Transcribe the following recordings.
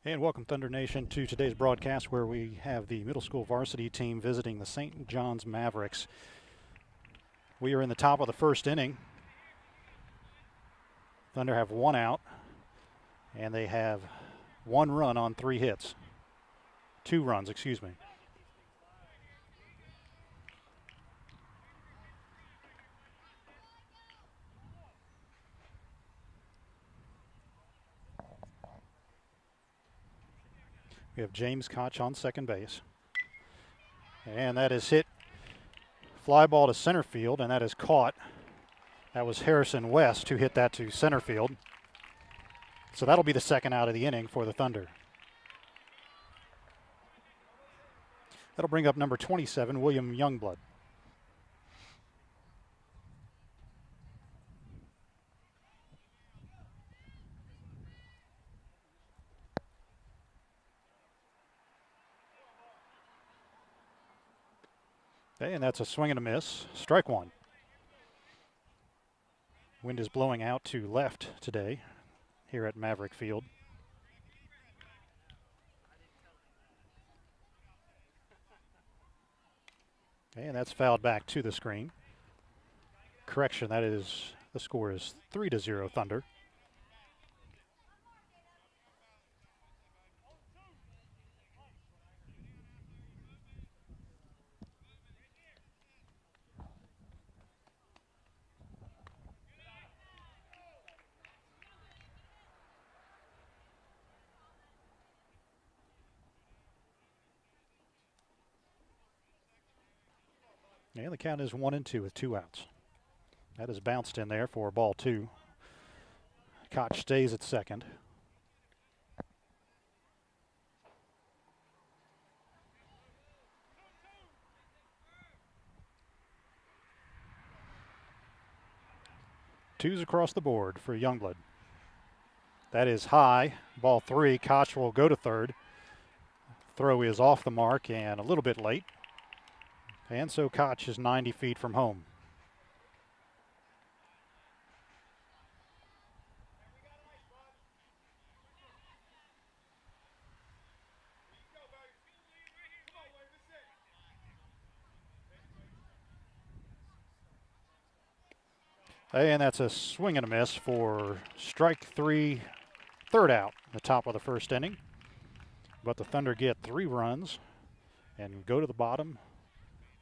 And welcome, Thunder Nation, to today's broadcast where we have the middle school varsity team visiting the St. John's Mavericks. We are in the top of the first inning. Thunder have one out, and they have one run on three hits. 2 runs, excuse me. We have James Koch on second base. And that is hit fly ball to center field, and that is caught. That was Harrison West who hit that to center field. So that'll be the second out of the inning for the Thunder. That'll bring up number 27, William Youngblood. Okay, and that's a swing and a miss. Strike one. Wind is blowing out to left today here at Maverick Field. Okay, and that's fouled back to the screen. Correction, that is, the score is 3-0 Thunder. And the count is 1-2 with 2 outs. That is bounced in there for ball 2. Koch stays at second. Twos across the board for Youngblood. That is high. Ball 3. Koch will go to third. Throw is off the mark and a little bit late. And so Koch is 90 feet from home. And that's a swing and a miss for strike 3, third out, the top of the first inning. But the Thunder get 3 runs and go to the bottom.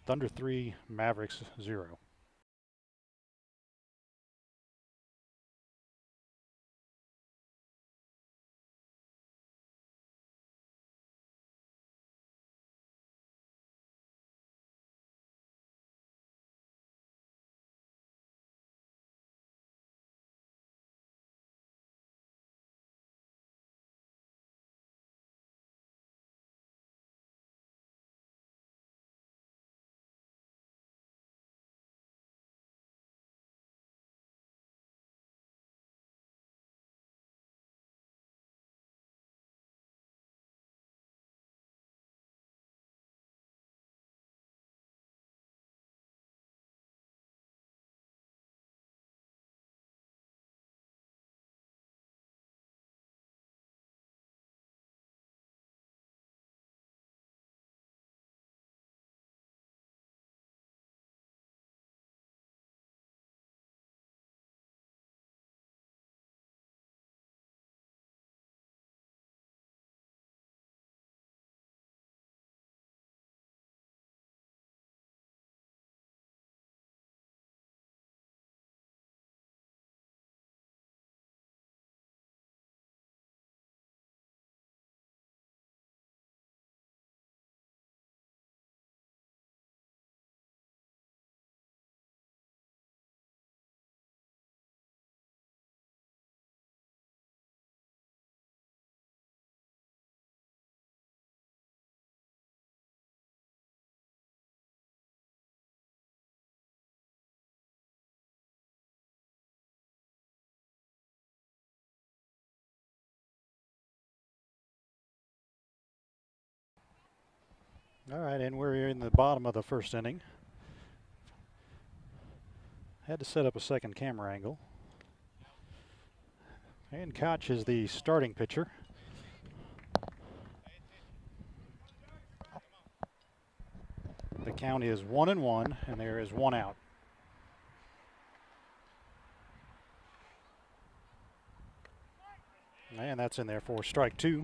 Thunder 3, Mavericks 0. All right, and we're in the bottom of the first inning. Had to set up a second camera angle. And Koch is the starting pitcher. count is 1-1, and there is one out. And that's in there for strike two.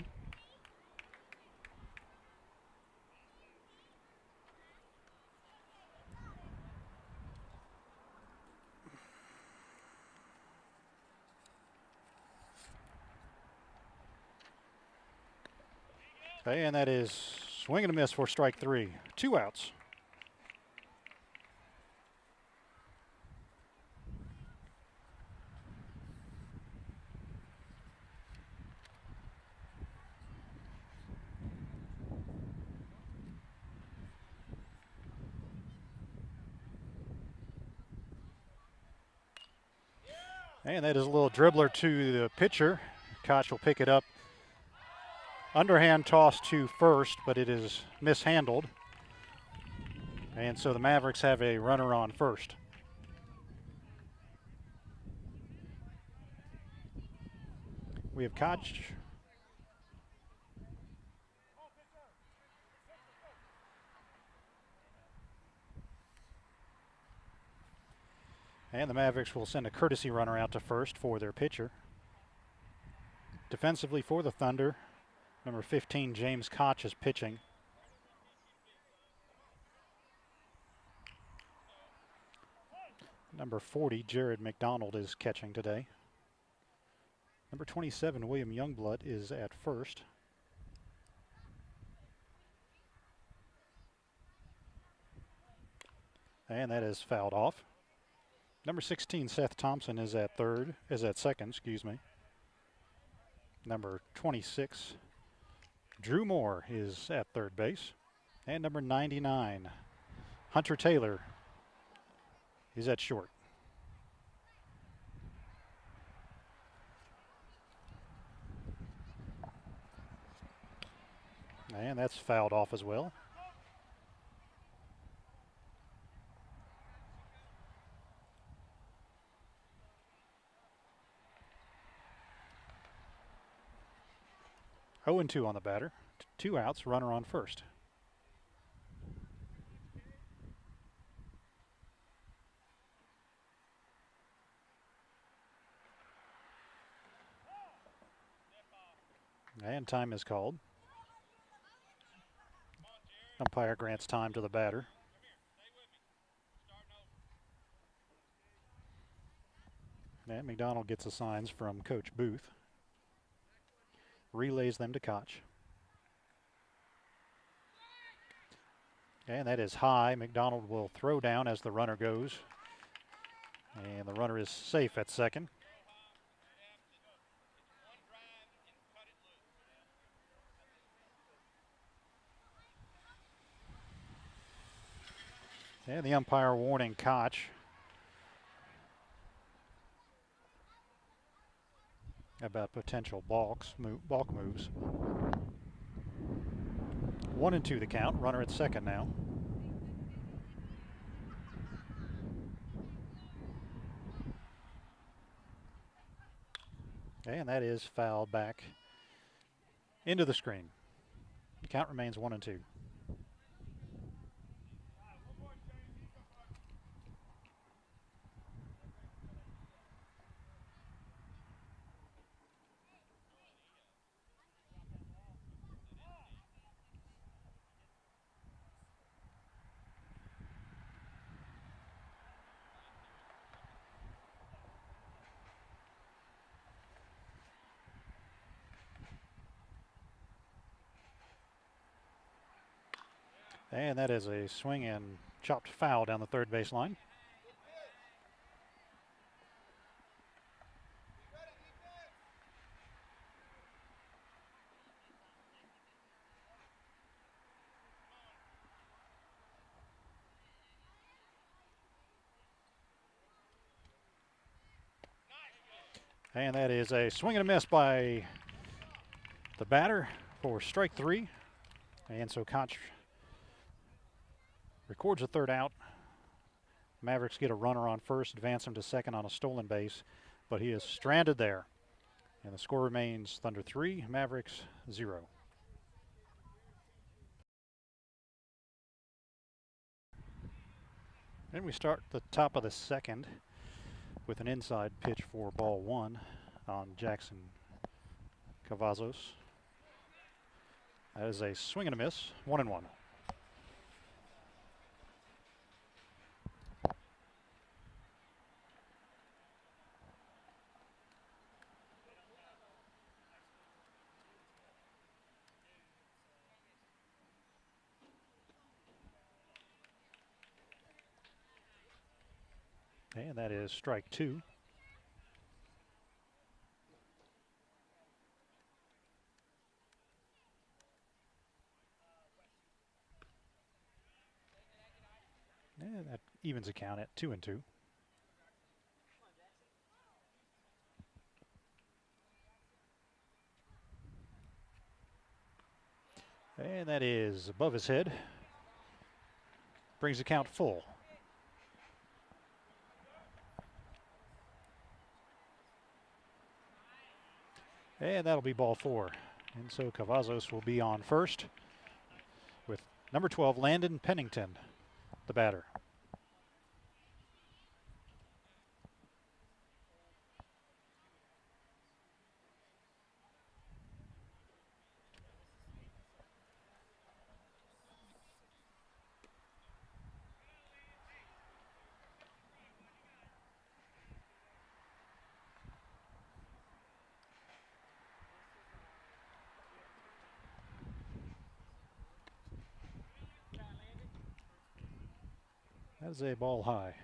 And that is swing and a miss for strike three. 2 outs. And that is a little dribbler to the pitcher. Koch will pick it up. Underhand toss to first, but it is mishandled. And so the Mavericks have a runner on first. We have Koch. And the Mavericks will send a courtesy runner out to first for their pitcher. Defensively for the Thunder, number 15, James Koch, is pitching. Number 40, Jared McDonald, is catching today. Number 27, William Youngblood, is at first. And that is fouled off. Number 16, Seth Thompson, is at second, excuse me. Number 26, Drew Moore, is at third base. And number 99, Hunter Taylor, is at short. And that's fouled off as well. Oh and 2 on the batter. 2 outs, runner on first. And time is called. Umpire grants time to the batter. And McDonald gets the signs from Coach Booth. Relays them to Koch. And that is high. McDonald will throw down as the runner goes. And the runner is safe at second. And the umpire warning Koch about potential balk moves. 1-2 the count. Runner at second now. And that is fouled back into the screen. The count remains 1-2. And that is a swing and chopped foul down the third base line. And that is a swing and a miss by the batter for strike three. And so Koch records a third out. Mavericks get a runner on first, advance him to second on a stolen base, but he is stranded there. And the score remains Thunder 3, Mavericks 0. And we start the top of the second with an inside pitch for ball one on Jackson Cavazos. That is a swing and a miss, 1-1. And that is strike two. And that evens the count at 2-2. And that is above his head. Brings the count full. And that'll be ball four. And so Cavazos will be on first with number 12, Landon Pennington, the batter. That is a ball high.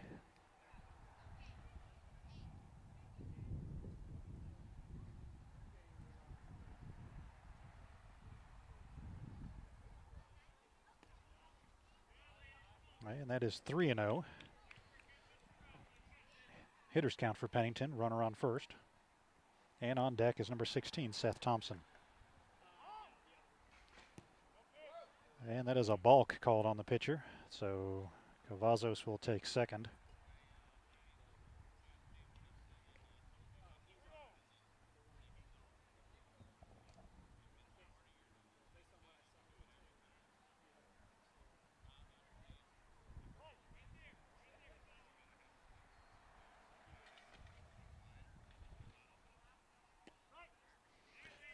And that is 3-0. Hitters count for Pennington, runner on first. And on deck is number 16, Seth Thompson. And that is a balk called on the pitcher, so Cavazos will take second.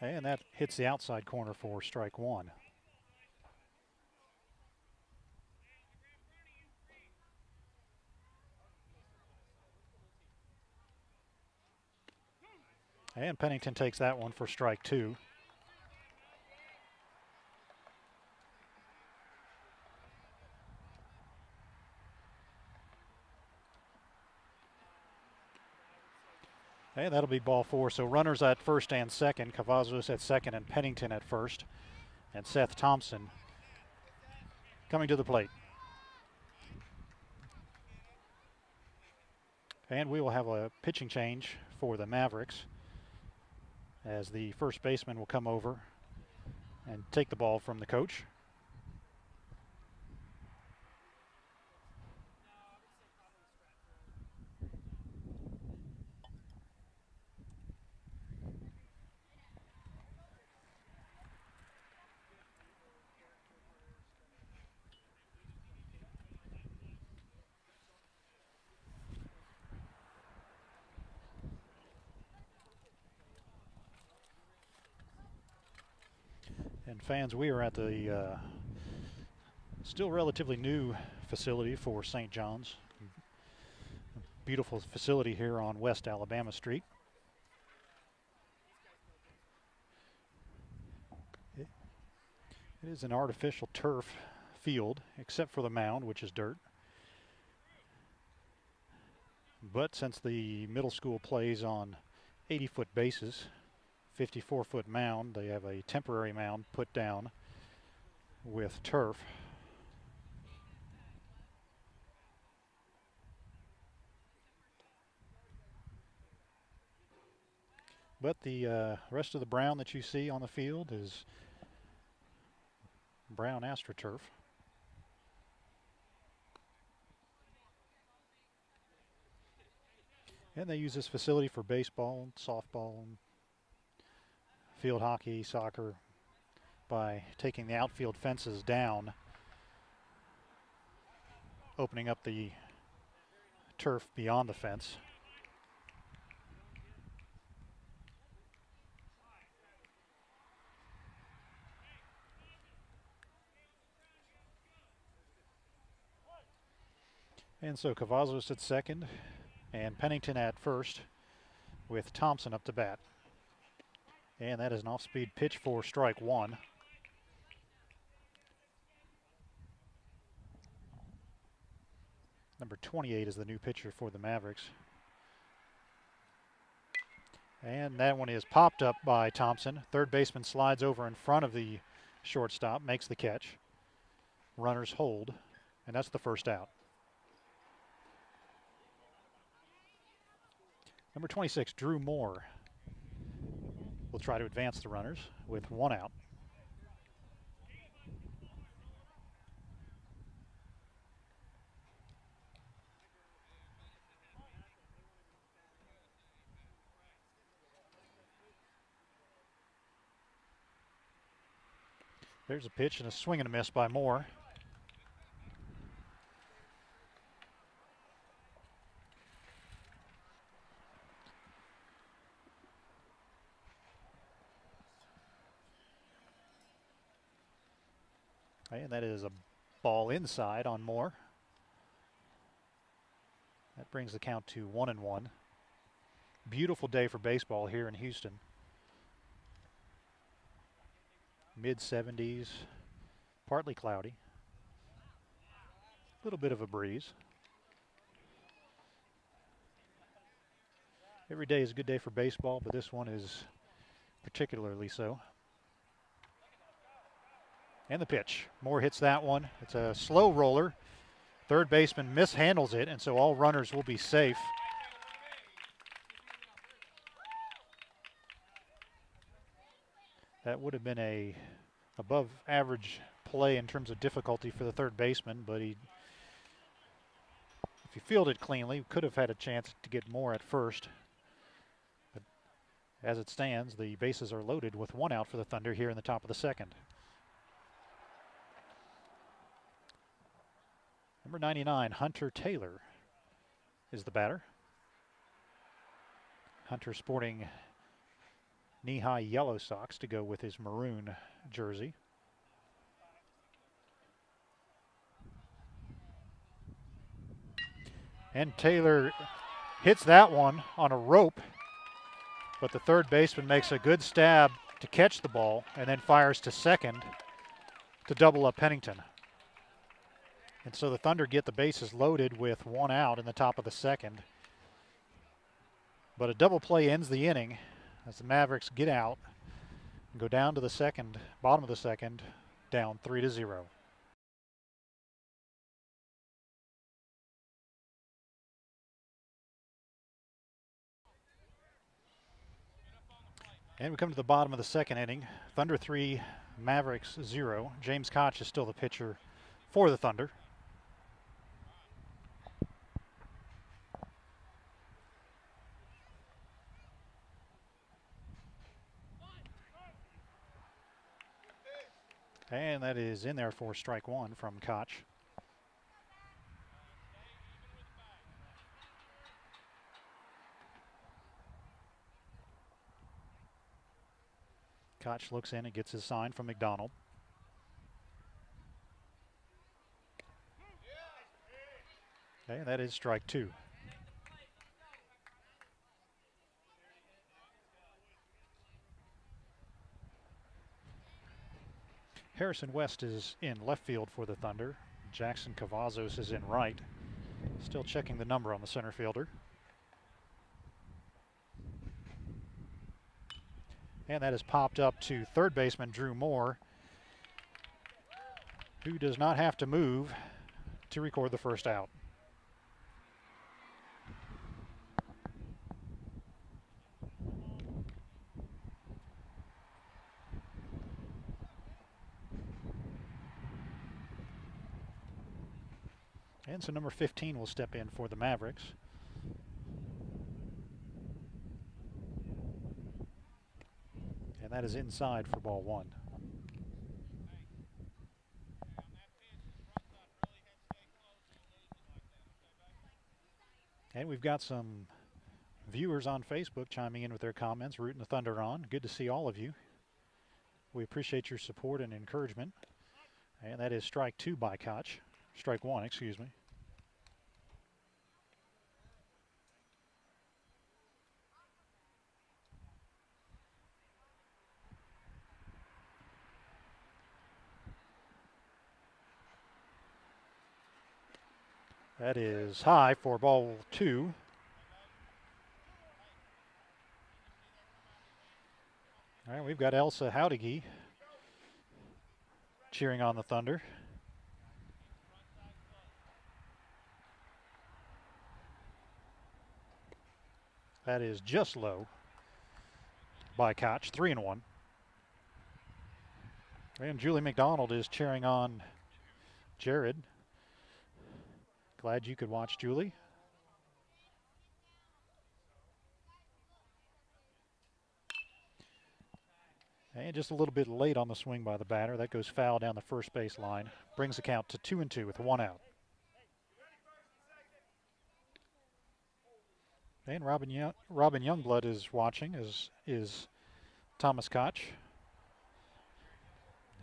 And that hits the outside corner for strike one. And Pennington takes that one for strike two. And that'll be ball four. So runners at first and second. Cavazos at second and Pennington at first. And Seth Thompson coming to the plate. And we will have a pitching change for the Mavericks as the first baseman will come over and take the ball from the coach. And fans, we are at the still relatively new facility for St. John's. Beautiful facility here on West Alabama Street. It is an artificial turf field, except for the mound, which is dirt. But since the middle school plays on 80-foot bases, 54-foot mound, they have a temporary mound put down with turf. But the rest of the brown that you see on the field is brown AstroTurf. And they use this facility for baseball, softball, and field hockey, soccer, by taking the outfield fences down, opening up the turf beyond the fence. And so Cavazos at second and Pennington at first with Thompson up to bat. And that is an off-speed pitch for strike one. Number 28 is the new pitcher for the Mavericks. And that one is popped up by Thompson. Third baseman slides over in front of the shortstop, makes the catch. Runners hold, and that's the first out. Number 26, Drew Moore, will try to advance the runners with one out. There's a pitch and a swing and a miss by Moore. And that is a ball inside on Moore. That brings the count to 1-1. Beautiful day for baseball here in Houston. Mid-70s, partly cloudy. A little bit of a breeze. Every day is a good day for baseball, but this one is particularly so. And the pitch. Moore hits that one. It's a slow roller. Third baseman mishandles it, and so all runners will be safe. That would have been a above average play in terms of difficulty for the third baseman, but if he fielded cleanly, could have had a chance to get more at first. But as it stands, the bases are loaded with one out for the Thunder here in the top of the second. Number 99, Hunter Taylor, is the batter. Hunter sporting knee-high yellow socks to go with his maroon jersey. And Taylor hits that one on a rope, but the third baseman makes a good stab to catch the ball and then fires to second to double up Pennington. And so the Thunder get the bases loaded with one out in the top of the second. But a double play ends the inning as the Mavericks get out and go down to the second, bottom of the second, down 3-0. And we come to the bottom of the second inning. Thunder 3, Mavericks 0. James Koch is still the pitcher for the Thunder. And that is in there for strike one from Koch. Koch looks in and gets his sign from McDonald. Okay, that is strike two. Harrison West is in left field for the Thunder. Jackson Cavazos is in right. Still checking the number on the center fielder. And that is popped up to third baseman Drew Moore, who does not have to move to record the first out. And so number 15 will step in for the Mavericks. And that is inside for ball one. we've got some viewers on Facebook chiming in with their comments, rooting the Thunder on. Good to see all of you. We appreciate your support and encouragement. And that is strike 2 by Koch. Strike 1, excuse me. That is high for ball 2. All right, we've got Elsa Howdigi cheering on the Thunder. That is just low by Koch, 3-1. And Julie McDonald is cheering on Jared. Glad you could watch, Julie. And just a little bit late on the swing by the batter. That goes foul down the first base line. Brings the count to 2-2 with 1 out. And Robin Youngblood is watching, as is Thomas Koch.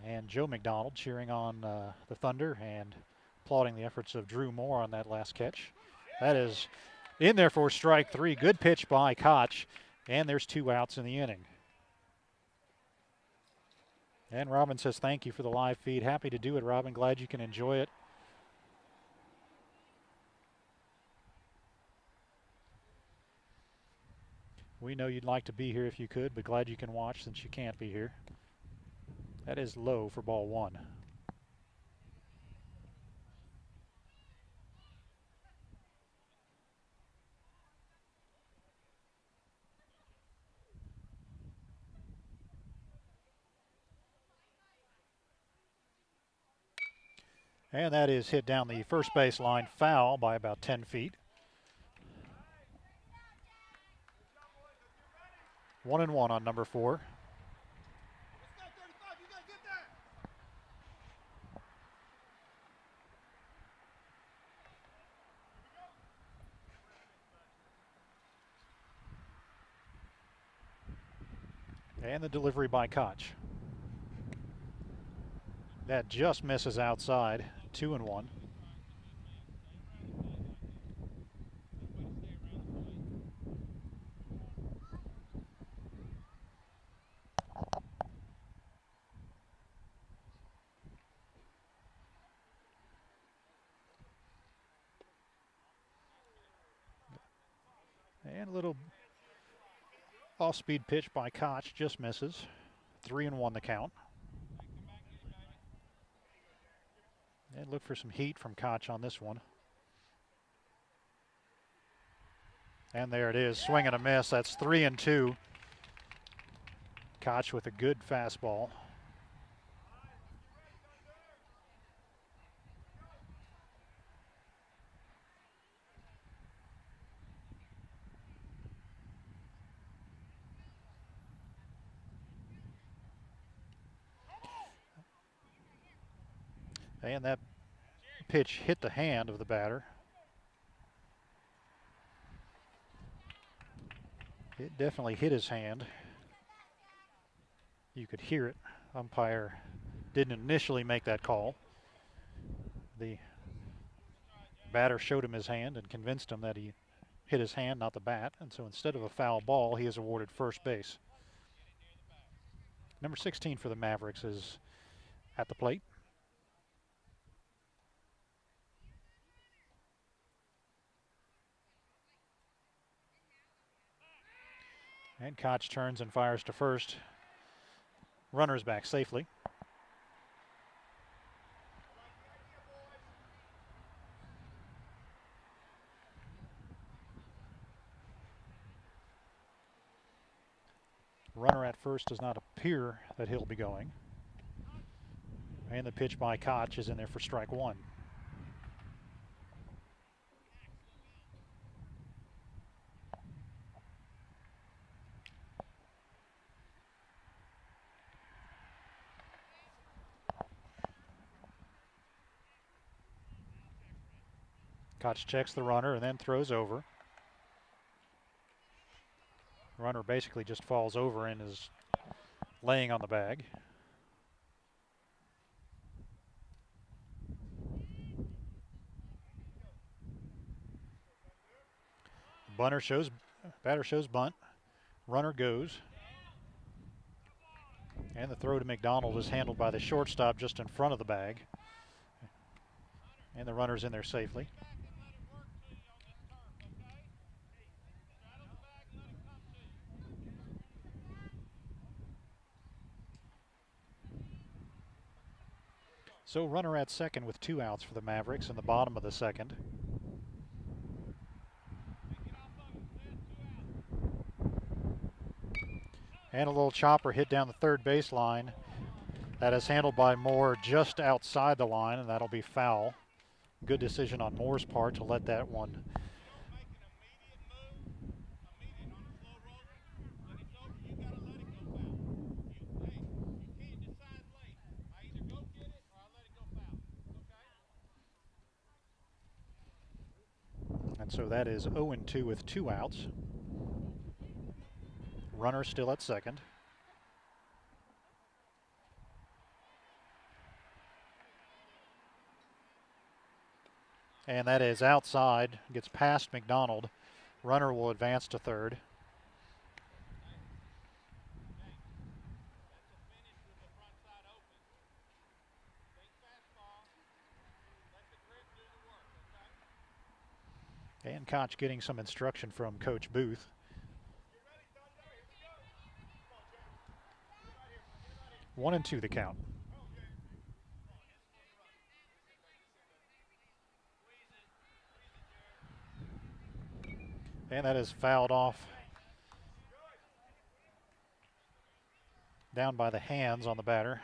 And Joe McDonald cheering on the Thunder and applauding the efforts of Drew Moore on that last catch. That is in there for strike 3. Good pitch by Koch. And there's 2 outs in the inning. And Robin says thank you for the live feed. Happy to do it, Robin. Glad you can enjoy it. We know you'd like to be here if you could, but glad you can watch since you can't be here. That is low for ball 1. And that is hit down the first base line, foul by about 10 feet. 1-1 on number 4. And the delivery by Koch. That just misses outside, 2-1. And a little off-speed pitch by Koch, just misses. 3-1 the count. And look for some heat from Koch on this one. And there it is, swing and a miss. That's 3-2. Koch with a good fastball. And that pitch hit the hand of the batter. It definitely hit his hand. You could hear it. Umpire didn't initially make that call. The batter showed him his hand and convinced him that he hit his hand, not the bat. And so instead of a foul ball, he is awarded first base. Number 16 for the Mavericks is at the plate. And Koch turns and fires to first. Runner's back safely. Runner at first does not appear that he'll be going. And the pitch by Koch is in there for strike 1. Koch checks the runner and then throws over. Runner basically just falls over and is laying on the bag. Batter shows bunt. Runner goes. And the throw to McDonald is handled by the shortstop just in front of the bag. And the runner's in there safely. So runner at second with 2 outs for the Mavericks in the bottom of the second. And a little chopper hit down the third baseline. That is handled by Moore just outside the line, and that'll be foul. Good decision on Moore's part to let that one. And so that is 0-2 with 2 outs. Runner still at second. And that is outside, gets past McDonald. Runner will advance to third. And Koch getting some instruction from Coach Booth. One and two the count. And that is fouled off. Down by the hands on the batter.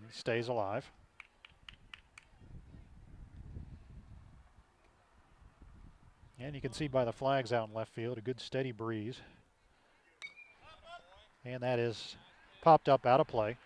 He stays alive. And you can see by the flags out in left field, a good steady breeze. And that is popped up out of play.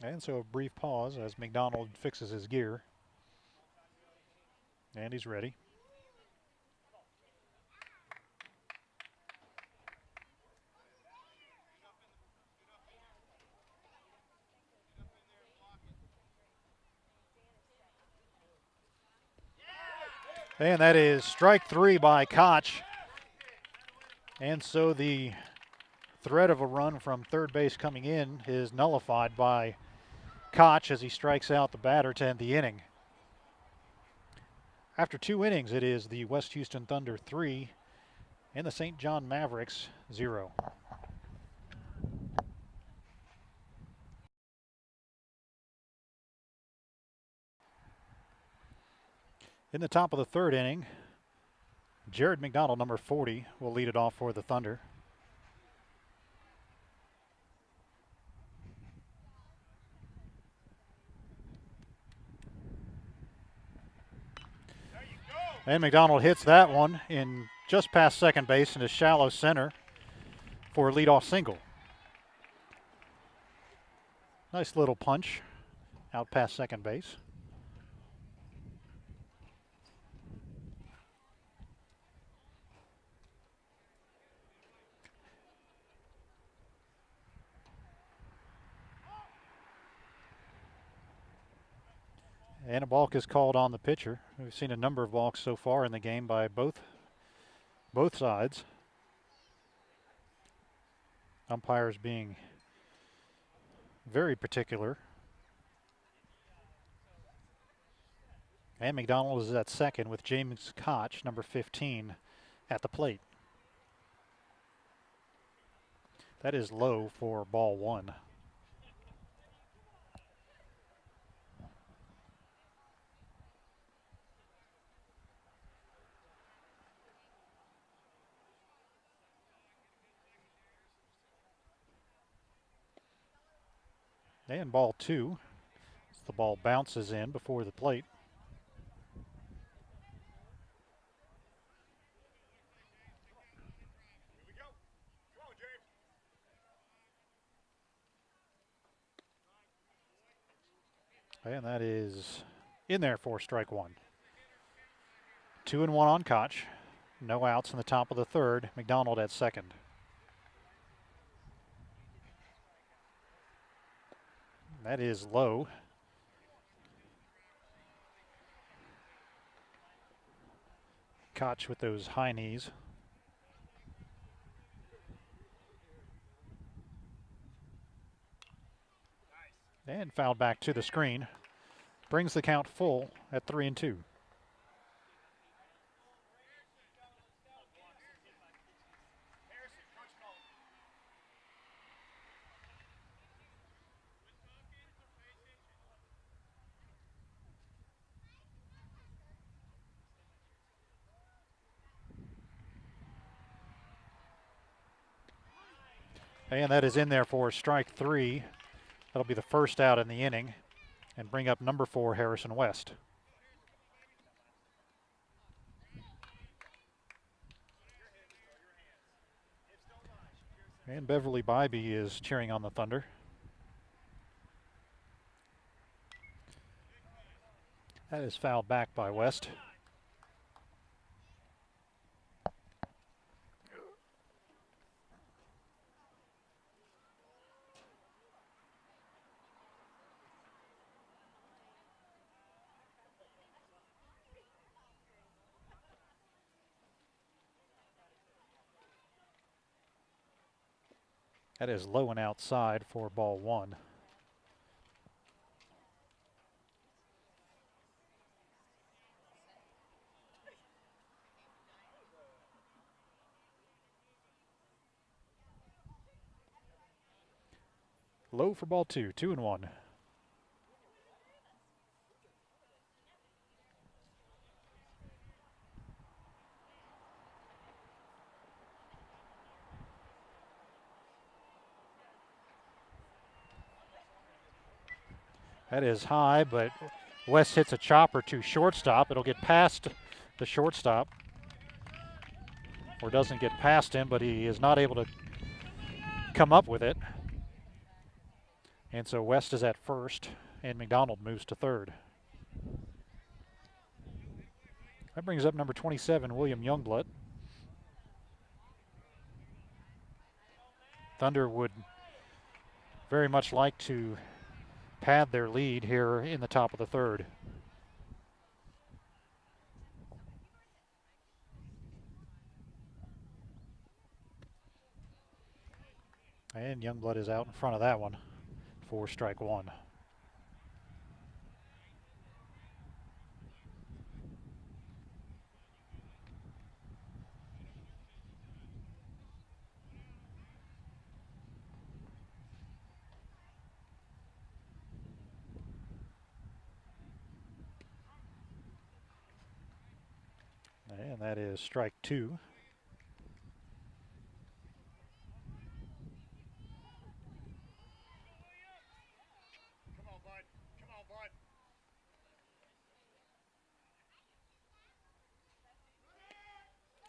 And so a brief pause as McDonald fixes his gear. And he's ready. And that is strike 3 by Koch. And so the threat of a run from third base coming in is nullified by Koch as he strikes out the batter to end the inning. After 2 innings, it is the West Houston Thunder 3 and the St. John Mavericks 0. In the top of the third inning, Jared McDonald, number 40, will lead it off for the Thunder. And McDonald hits that one in just past second base into shallow center for a leadoff single. Nice little punch out past second base. And a balk is called on the pitcher. We've seen a number of balks so far in the game by both sides. Umpires being very particular. And McDonald is at second with James Koch, number 15, at the plate. That is low for ball 1. And ball 2. The ball bounces in before the plate. And that is in there for strike 1. 2-1 on Koch. No outs in the top of the third. McDonald at second. That is low. Koch with those high knees. And fouled back to the screen. Brings the count full at 3-2. And that is in there for strike 3. That'll be the first out in the inning and bring up number 4, Harrison West. And Beverly Bybee is cheering on the Thunder. That is fouled back by West. That is low and outside for ball 1. Low for ball 2, 2-1. That is high, but West hits a chopper to shortstop. It'll get past the shortstop, or doesn't get past him, but he is not able to come up with it. And so West is at first, and McDonald moves to third. That brings up number 27, William Youngblood. Thunder would very much like to pad their lead here in the top of the third. And Youngblood is out in front of that one for strike 1. And that is strike 2.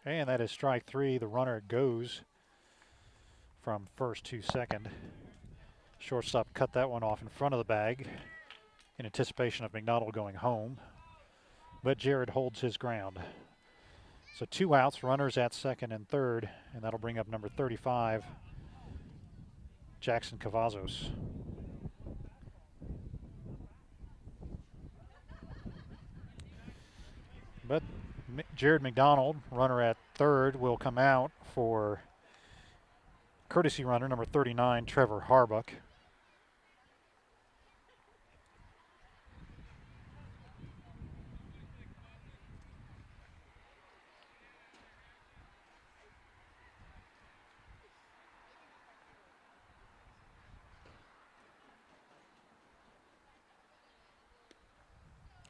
And that is strike 3. The runner goes from first to second. Shortstop cut that one off in front of the bag in anticipation of McDonald going home. But Jared holds his ground. So 2 outs, runners at second and third, and that'll bring up number 35, Jackson Cavazos. But Jared McDonald, runner at third, will come out for courtesy runner number 39, Trevor Harbuck.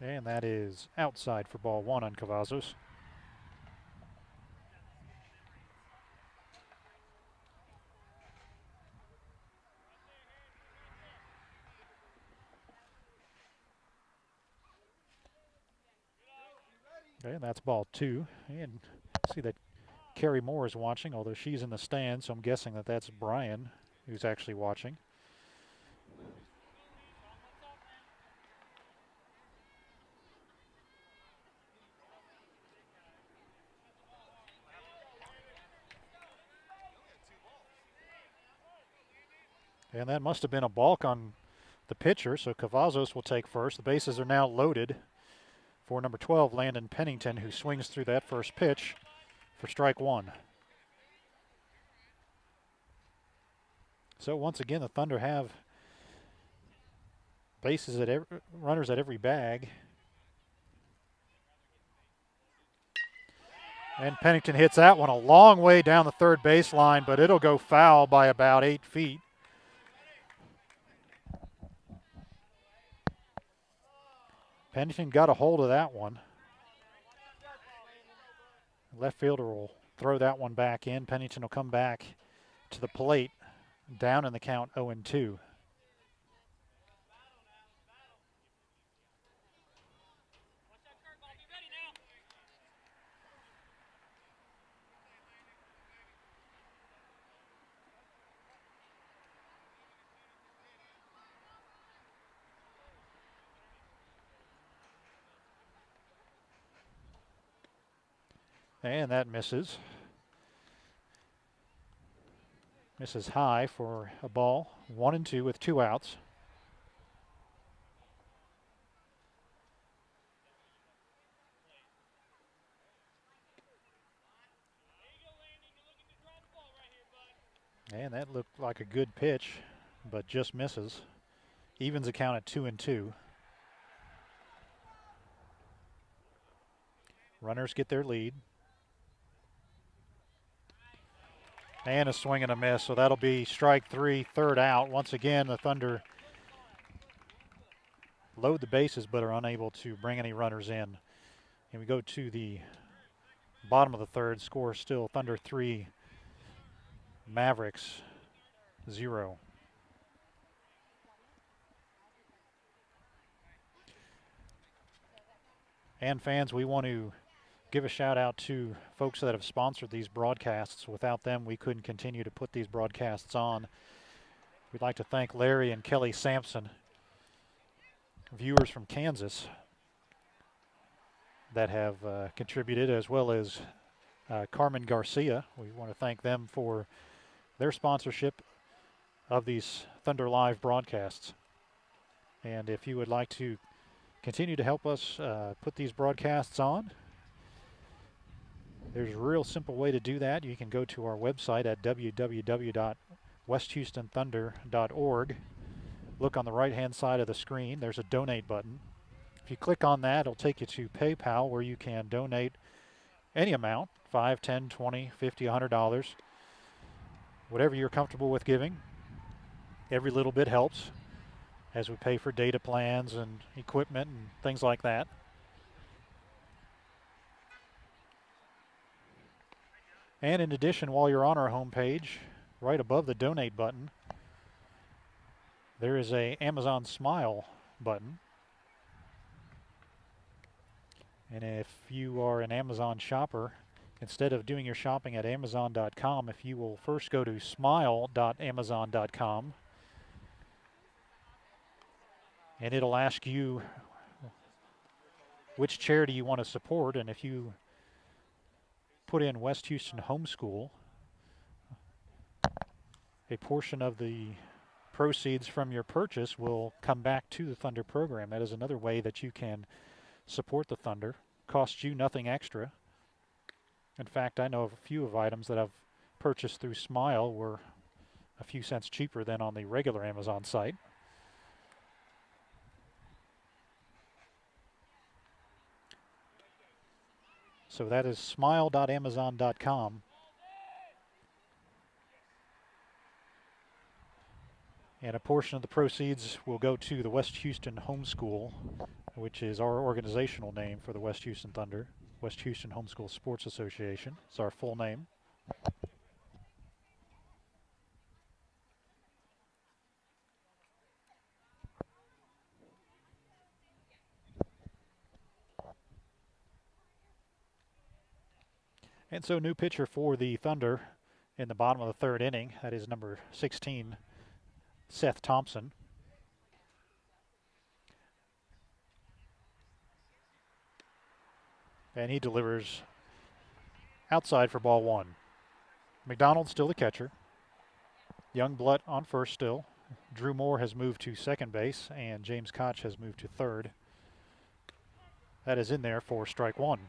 And that is outside for ball 1 on Cavazos. Okay, and that's ball 2. And see that Carrie Moore is watching, although she's in the stands, so I'm guessing that that's Brian who's actually watching. And that must have been a balk on the pitcher, so Cavazos will take first. The bases are now loaded for number 12, Landon Pennington, who swings through that first pitch for strike 1. So once again, the Thunder have bases at runners at every bag. And Pennington hits that one a long way down the third baseline, but it'll go foul by about 8 feet. Pennington got a hold of that one. Left fielder will throw that one back in. Pennington will come back to the plate, down in the count 0-2. And that misses. Misses high for a ball. 1-2 with 2 outs. And that looked like a good pitch, but just misses. Evens the count at 2-2. Runners get their lead. And a swing and a miss, so that'll be strike 3, third out. Once again, the Thunder load the bases but are unable to bring any runners in. And we go to the bottom of the third. Score still Thunder 3, Mavericks 0. And fans, we want to give a shout out to folks that have sponsored these broadcasts. Without them, we couldn't continue to put these broadcasts on. We'd like to thank Larry and Kelly Sampson, viewers from Kansas, that have contributed, as well as Carmen Garcia. We want to thank them for their sponsorship of these Thunder Live broadcasts. And if you would like to continue to help us put these broadcasts on, there's a real simple way to do that. You can go to our website at www.westhoustonthunder.org. Look on the right-hand side of the screen. There's a donate button. If you click on that, it'll take you to PayPal, where you can donate any amount, $5, $10, $20, $50, $100, whatever you're comfortable with giving. Every little bit helps as we pay for data plans and equipment and things like that. And in addition, while you're on our homepage, right above the donate button, there is a Amazon Smile button. And if you are an Amazon shopper, instead of doing your shopping at Amazon.com, if you will first go to smile.amazon.com, and it'll ask you which charity you want to support, and if you put in West Houston Homeschool, a portion of the proceeds from your purchase will come back to the Thunder program. That is another way that you can support the Thunder. Costs you nothing extra. In fact, I know of a few of items that I've purchased through Smile were a few cents cheaper than on the regular Amazon site. So that is smile.amazon.com. And a portion of the proceeds will go to the West Houston Homeschool, which is our organizational name for the West Houston Thunder. West Houston Homeschool Sports Association. It's our full name. And so new pitcher for the Thunder in the bottom of the third inning. That is number 16, Seth Thompson. And he delivers outside for ball one. McDonald still the catcher. Youngblood on first still. Drew Moore has moved to second base, and James Koch has moved to third. That is in there for strike one.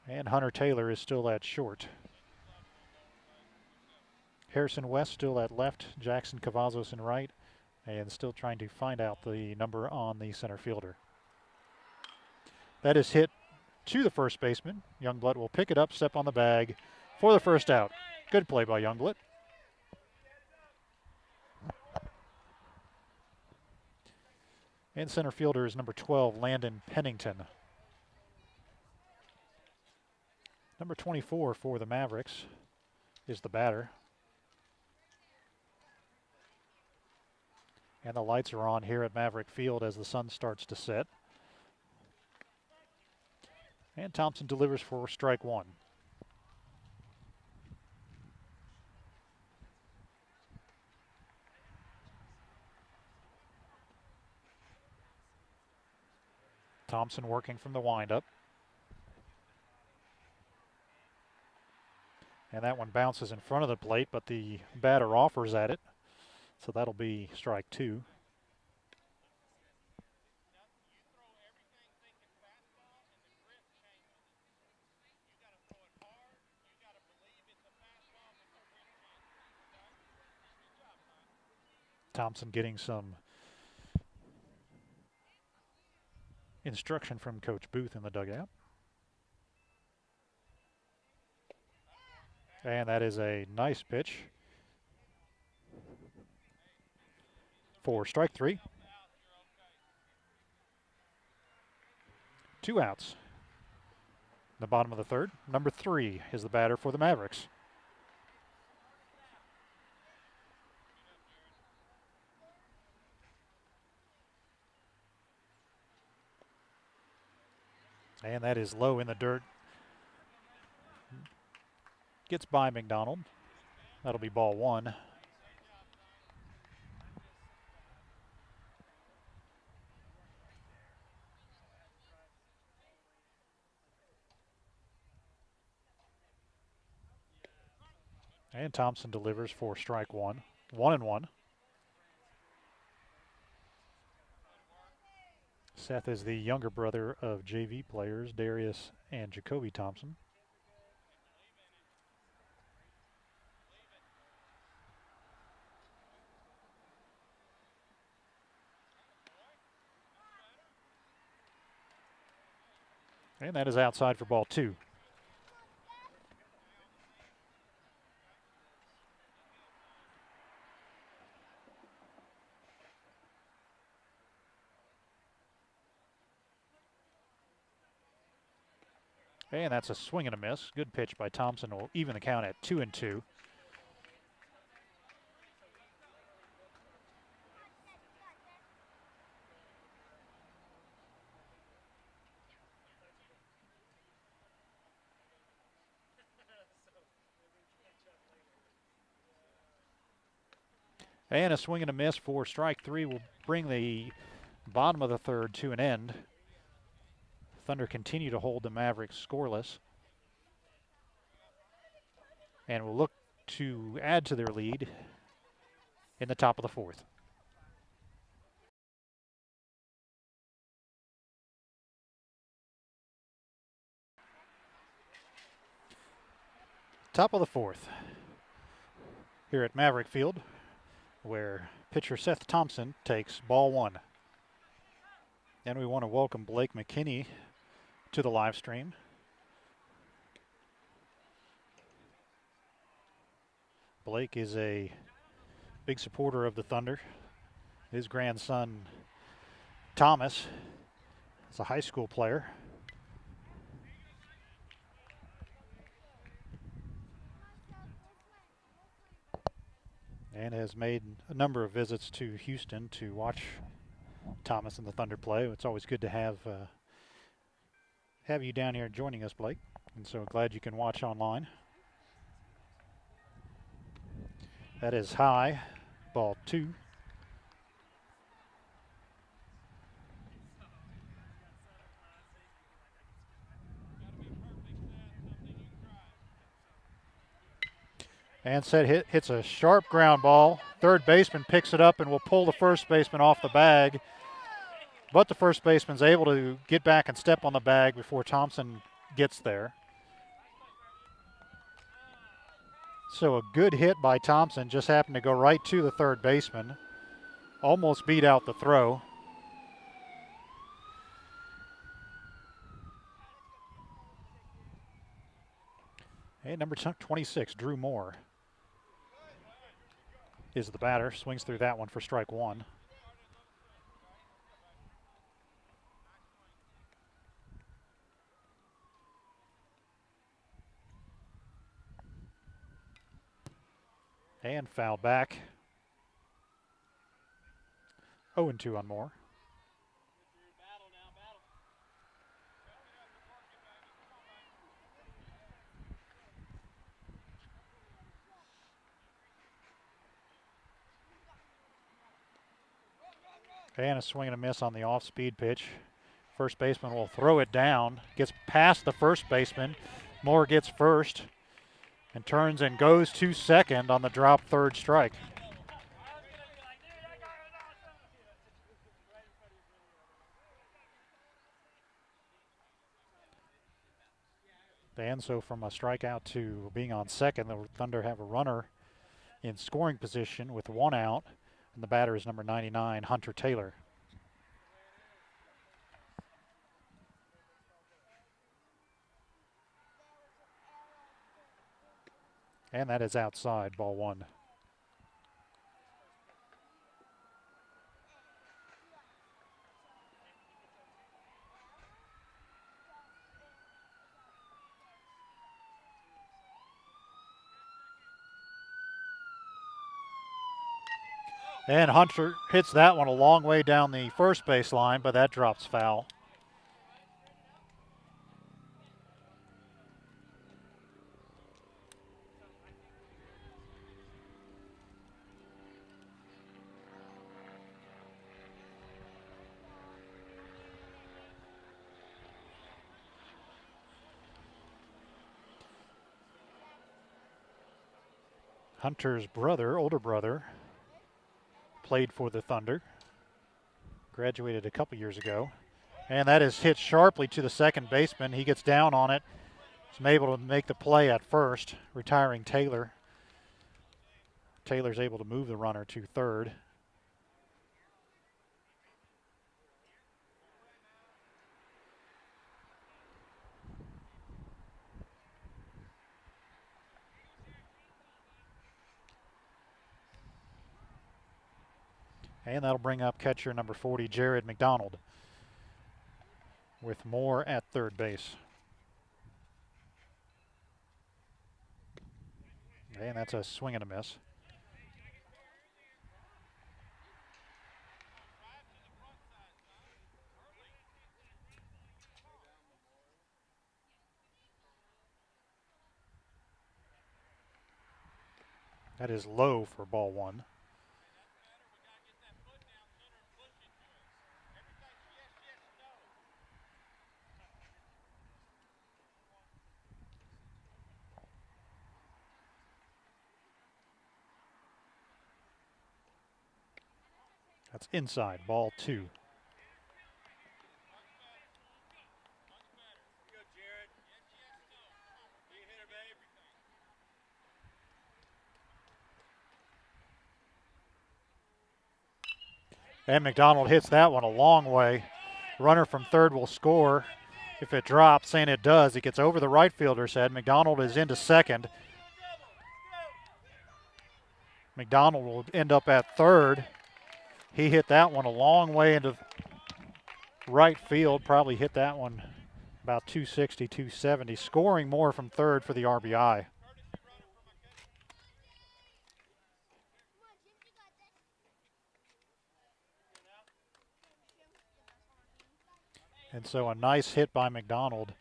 And Hunter Taylor is still at short. Harrison West still at left, Jackson Cavazos in right, and still trying to find out the number on the center fielder. That is hit to the first baseman. Youngblood will pick it up, step on the bag for the first out. Good play by Youngblood. And center fielder is number 12, Landon Pennington. Number 24 for the Mavericks is the batter. And the lights are on here at Maverick Field as the sun starts to set. And Thompson delivers for strike one. Thompson working from the windup. And that one bounces in front of the plate, but the batter offers at it. So that'll be strike two. Thompson getting some instruction from Coach Booth in the dugout. And that is a nice pitch for strike three. 2 outs. The bottom of the third. Number 3 is the batter for the Mavericks. And that is low in the dirt. Gets by McDonald. That'll be ball one. And Thompson delivers for strike one. 1-1. Seth is the younger brother of JV players Darius and Jacoby Thompson. And that is outside for ball two. And that's a swing and a miss. Good pitch by Thompson will even the count at 2-2. And a swing and a miss for strike three will bring the bottom of the third to an end. Thunder continue to hold the Mavericks scoreless and will look to add to their lead in the top of the fourth. Top of the fourth here at Maverick Field, where pitcher Seth Thompson takes ball one. And we want to welcome Blake McKinney to the live stream. Blake is a big supporter of the Thunder. His grandson, Thomas, is a high school player. And has made a number of visits to Houston to watch Thomas and the Thunder play. It's always good to have have you down here joining us, Blake. And so glad you can watch online. That is high, ball 2. And set hits a sharp ground ball. Third baseman picks it up and will pull the first baseman off the bag. But the first baseman's able to get back and step on the bag before Thompson gets there. So a good hit by Thompson, just happened to go right to the third baseman. Almost beat out the throw. Hey, number 26, Drew Moore, is the batter. Swings through that one for strike 1. And foul back. 0-2 on Moore. And a swing and a miss on the off-speed pitch. First baseman will throw it down. Gets past the first baseman. Moore gets first and turns and goes to second on the drop third strike. And so from a strikeout to being on second, the Thunder have a runner in scoring position with 1 out. And the batter is number 99, Hunter Taylor. And that is outside, ball 1. And Hunter hits that one a long way down the first base line, but that drops foul. Hunter's brother, older brother, played for the Thunder. Graduated a couple years ago. And that is hit sharply to the second baseman. He gets down on it. He's able to make the play at first, retiring Taylor. Taylor's able to move the runner to third. And that'll bring up catcher number 40, Jared McDonald, with Moore at third base. And that's a swing and a miss. That is low for ball 1. That's inside, ball 2. And McDonald hits that one a long way. Runner from third will score if it drops, and it does. It gets over the right fielder's head. McDonald is into second. McDonald will end up at third. He hit that one a long way into right field. Probably hit that one about 260, 270. Scoring more from third for the RBI. And so a nice hit by McDonald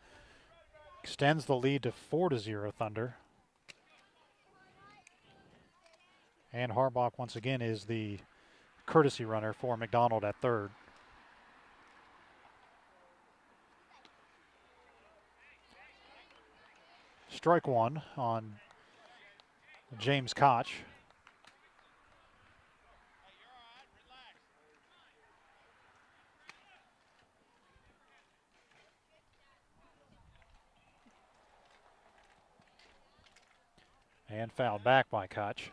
extends the lead to 4-0 Thunder. And Harbach once again is the courtesy runner for McDonald at third. Strike one on James Koch. And fouled back by Koch.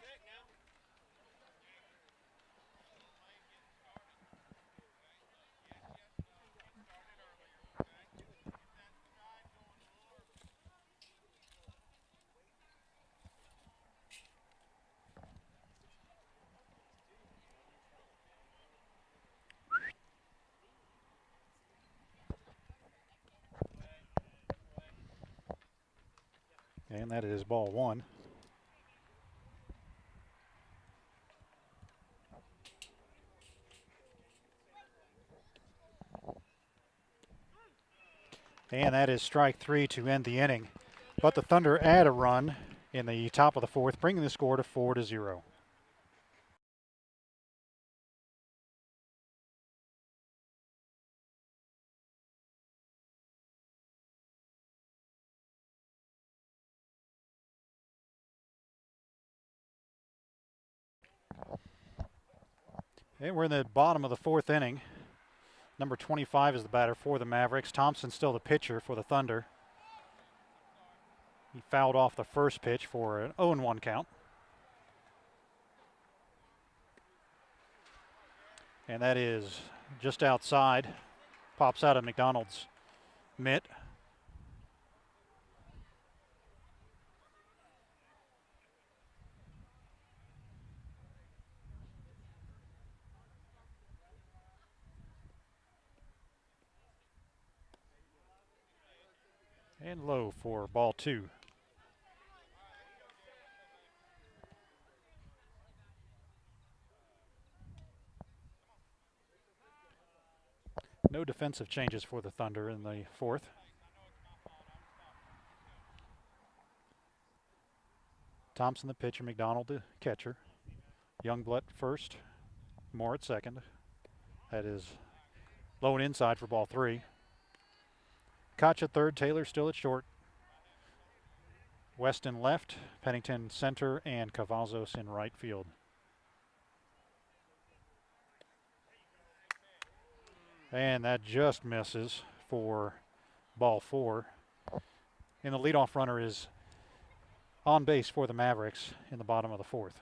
And that is ball one. And that is strike three to end the inning. But the Thunder add a run in the top of the fourth, bringing the score to 4-0. And we're in the bottom of the fourth inning. Number 25 is the batter for the Mavericks. Thompson's still the pitcher for the Thunder. He fouled off the first pitch for an 0-1 count. And that is just outside. Pops out of McDonald's mitt. And low for ball two. No defensive changes for the Thunder in the fourth. Thompson the pitcher, McDonald the catcher. Youngblood first, Moore at second. That is low and inside for ball three. Koch at third, Taylor still at short. Weston left, Pennington center, and Cavazos in right field. And that just misses for ball four. And the leadoff runner is on base for the Mavericks in the bottom of the fourth.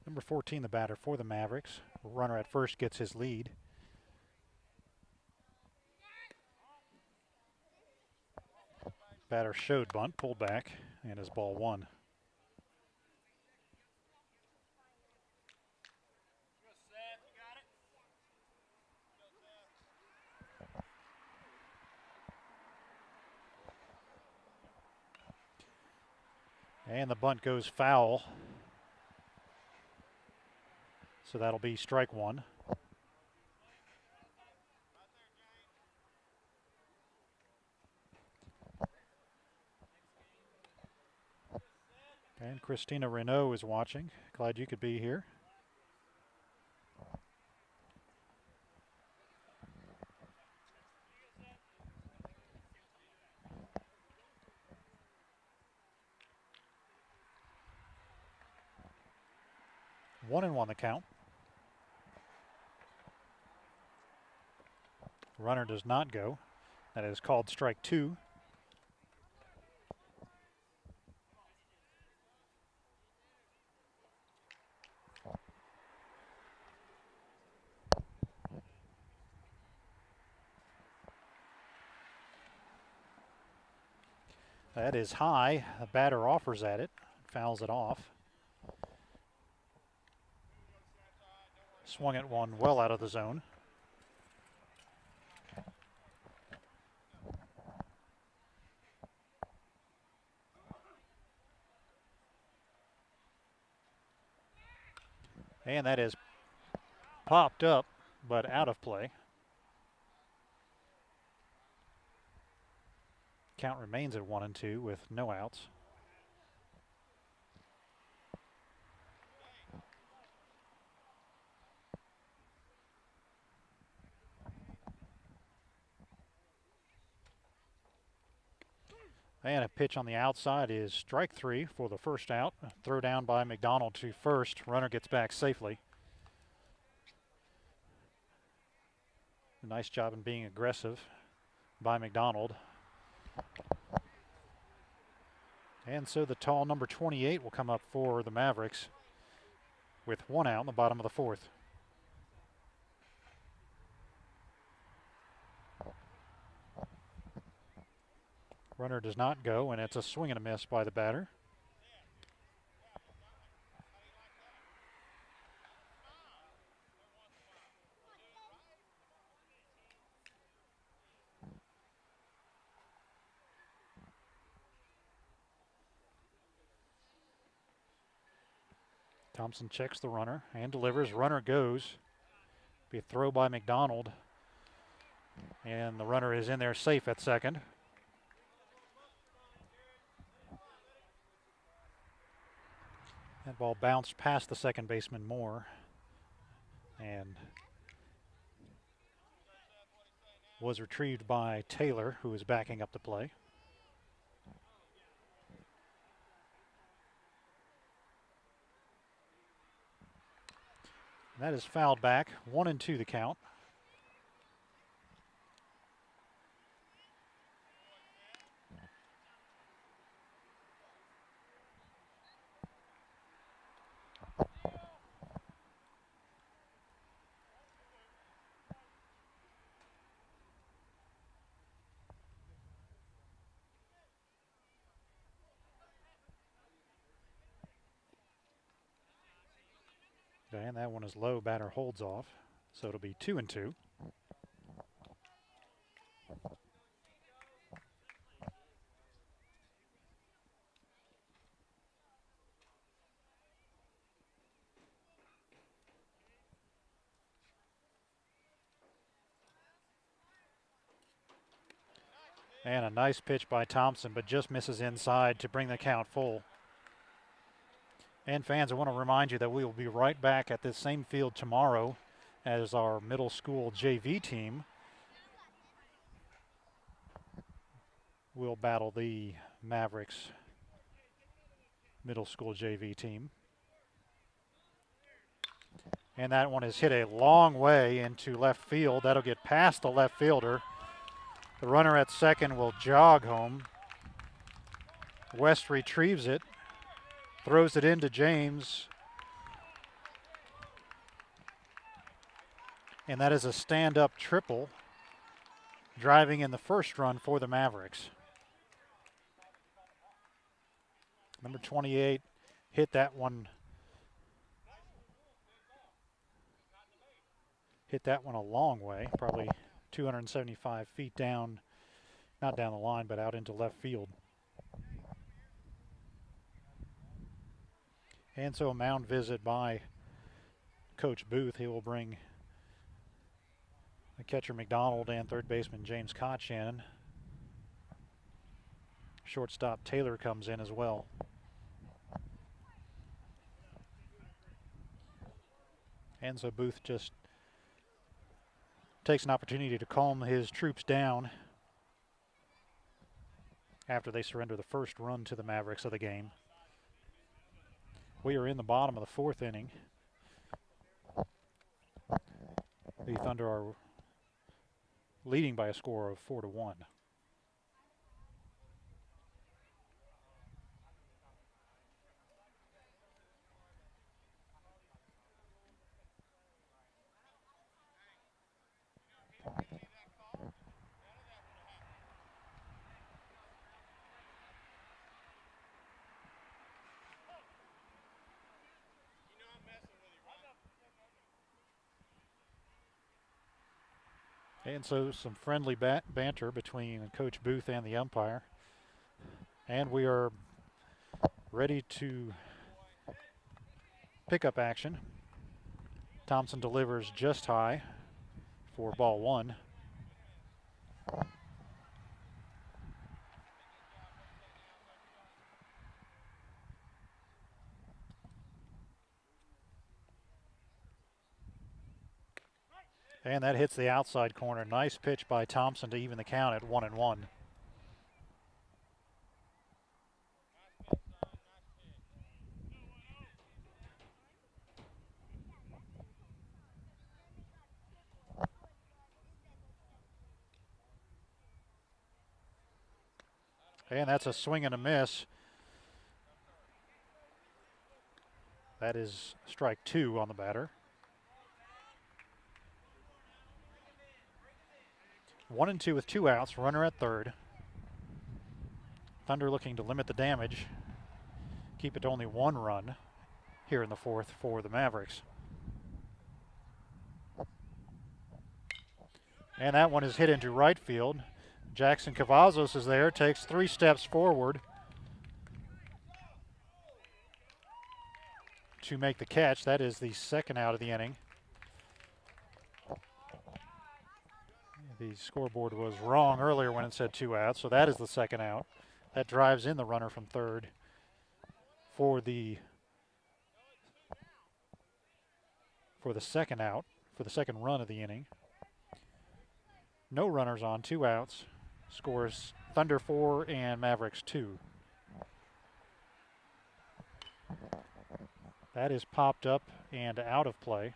Number 14, the batter for the Mavericks. Runner at first gets his lead. Batter showed bunt, pulled back, and is ball one. And the bunt goes foul. So that'll be strike one. And Christina Renault is watching. Glad you could be here. 1-1 the count. Runner does not go. That is called strike two. That is high. The batter offers at it, fouls it off. Swung at one well out of the zone. And that is popped up, but out of play. Count remains at 1-2 with no outs. And a pitch on the outside is strike 3 for the first out. A throw down by McDonald to first. Runner gets back safely. A nice job in being aggressive by McDonald. And so the tall number 28 will come up for the Mavericks with 1 out in the bottom of the 4th. Runner does not go, and it's a swing and a miss by the batter. Thompson checks the runner and delivers. Runner goes. Be a throw by McDonald. And the runner is in there safe at second. That ball bounced past the second baseman Moore and was retrieved by Taylor, who is backing up the play. And that is fouled back. 1-2 the count. And that one is low. Batter holds off. So it'll be 2-2. And a nice pitch by Thompson, but just misses inside to bring the count full. And fans, I want to remind you that we will be right back at this same field tomorrow as our middle school JV team will battle the Mavericks middle school JV team. And that one is hit a long way into left field. That'll get past the left fielder. The runner at second will jog home. West retrieves it. Throws it into James. And that is a stand-up triple, driving in the first run for the Mavericks. Number 28 hit that one. Hit that one a long way, probably 275 feet down, not down the line, but out into left field. And so a mound visit by Coach Booth. He will bring the catcher McDonald and third baseman James Koch in. Shortstop Taylor comes in as well. And so Booth just takes an opportunity to calm his troops down after they surrender the first run to the Mavericks of the game. We are in the bottom of the 4th inning. The Thunder are leading by a score of 4-1. And so some friendly banter between Coach Booth and the umpire. And we are ready to pick up action. Thompson delivers just high for ball one. And that hits the outside corner. Nice pitch by Thompson to even the count at 1-1. And that's a swing and a miss. That is strike two on the batter. 1-2 with 2 outs, runner at third. Thunder looking to limit the damage, keep it to only 1 run here in the fourth for the Mavericks. And that one is hit into right field. Jackson Cavazos is there, takes 3 steps forward to make the catch. That is the second out of the inning. The scoreboard was wrong earlier when it said 2 outs, so that is the second out. That drives in the runner from third for the second out, for the second run of the inning. No runners on, 2 outs. Scores Thunder 4 and Mavericks 2. That is popped up and out of play.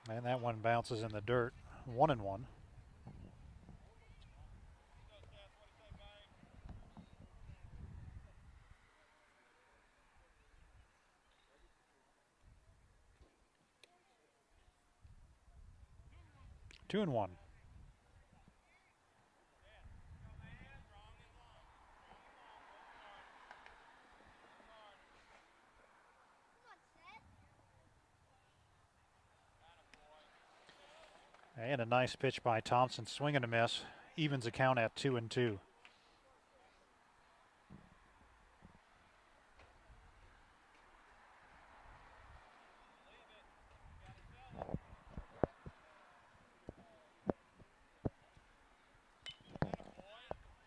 And that one bounces in the dirt. 1-1. Two and one. And a nice pitch by Thompson, swing and a miss, evens the count at 2-2.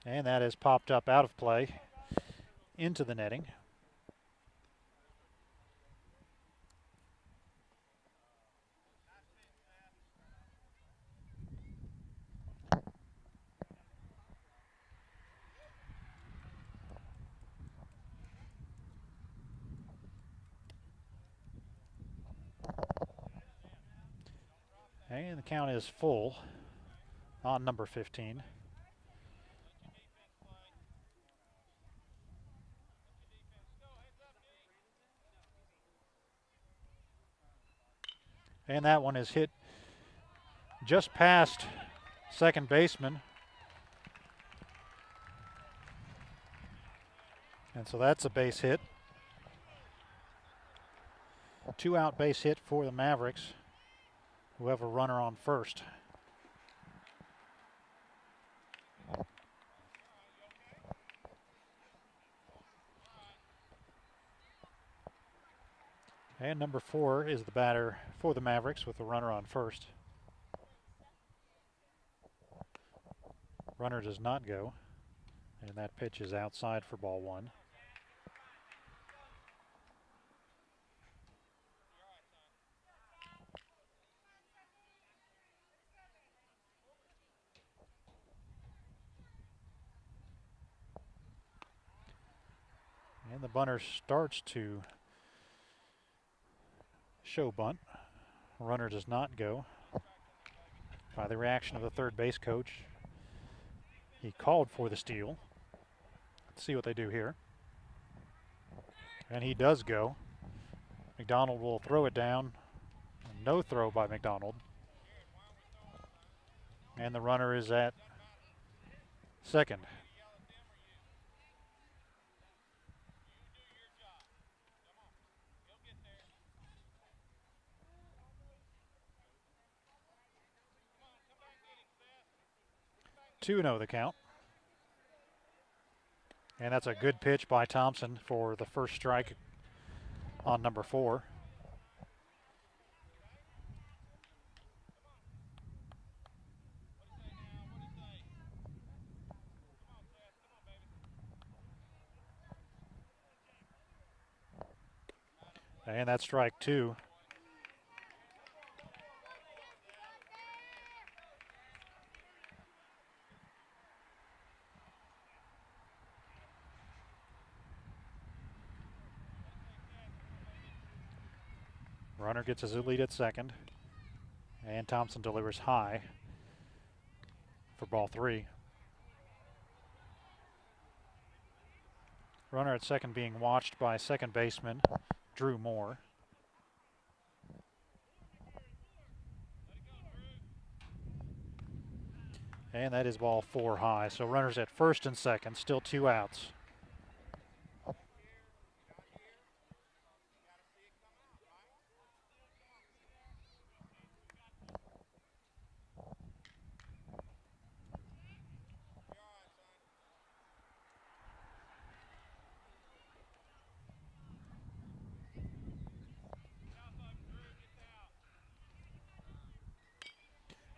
And that is popped up out of play into the netting. And the count is full on number 15. And that one is hit just past second baseman. And so that's a base hit. 2-out base hit for the Mavericks, who have a runner on first. And number 4 is the batter for the Mavericks with the runner on first. Runner does not go, and that pitch is outside for ball one. And the bunter starts to show bunt. Runner does not go. By the reaction of the third base coach, he called for the steal. Let's see what they do here. And he does go. McDonald will throw it down. No throw by McDonald. And the runner is at second. 2-0 the count. And that's a good pitch by Thompson for the first strike on number 4. And that's strike 2. Runner gets his lead at second. And Thompson delivers high for ball 3. Runner at second being watched by second baseman Drew Moore. And that is ball 4 high. So runners at first and second, still 2 outs.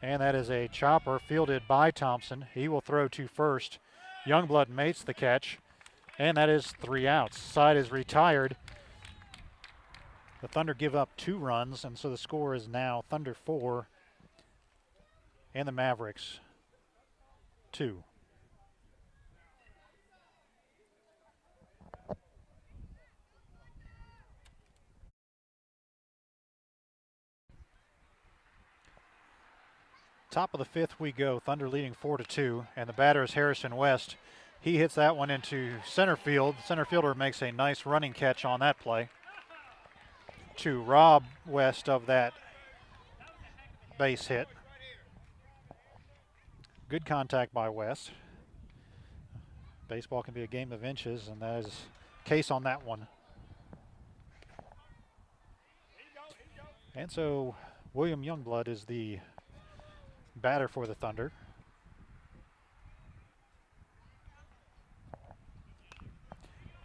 And that is a chopper fielded by Thompson. He will throw to first. Youngblood makes the catch, and that is 3 outs. Side is retired. The Thunder give up 2 runs, and so the score is now Thunder 4 and the Mavericks 2. Top of the 5th we go. Thunder leading 4-2, and the batter is Harrison West. He hits that one into center field. The center fielder makes a nice running catch on that play to rob West of that base hit. Good contact by West. Baseball can be a game of inches, and that is the case on that one. And so William Youngblood is the batter for the Thunder.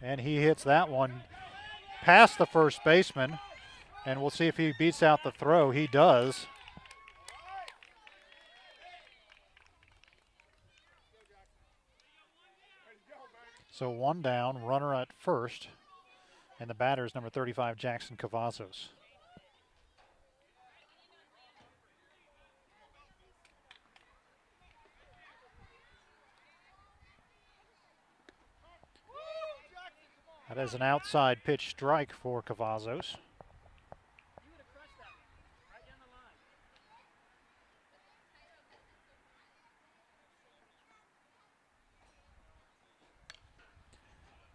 And he hits that one past the first baseman, and we'll see if he beats out the throw. He does. So 1 down, runner at first, and the batter is number 35, Jackson Cavazos. That is an outside pitch strike for Cavazos.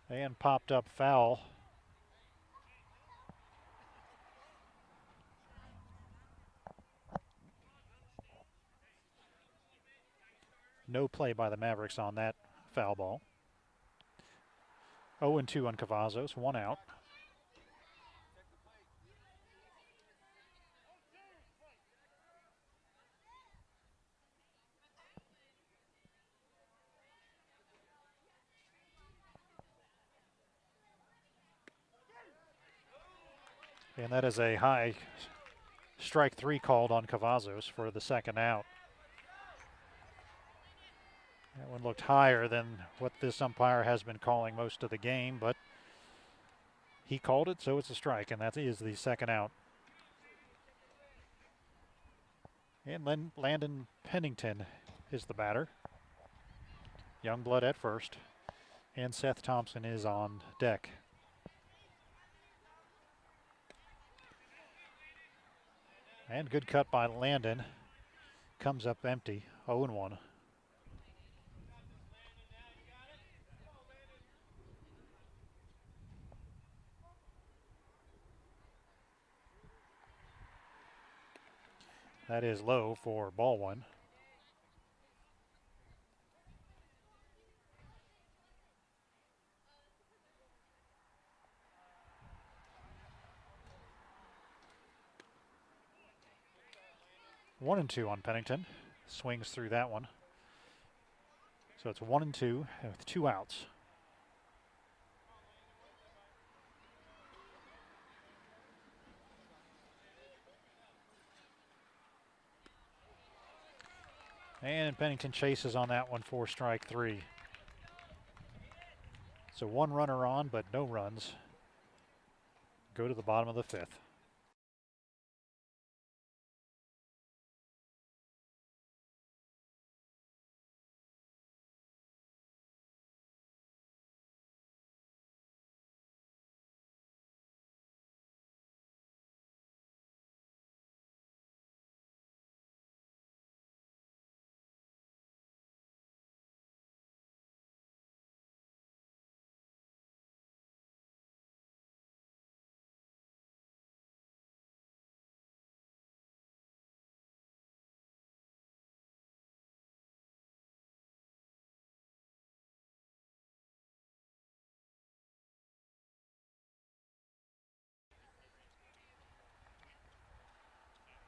And popped up foul. No play by the Mavericks on that foul ball. 0-2 on Cavazos, 1 out. And that is a high strike 3 called on Cavazos for the second out. That one looked higher than what this umpire has been calling most of the game, but he called it, so it's a strike, and that is the second out. And Landon Pennington is the batter. Youngblood at first, and Seth Thompson is on deck. And good cut by Landon. Comes up empty, 0-1. That is low for ball 1. One and 2 on Pennington. Swings through that one. So it's 1-2 with 2 outs. And Pennington chases on that one for strike 3. So 1 runner on, but no runs. Go to the bottom of the 5th.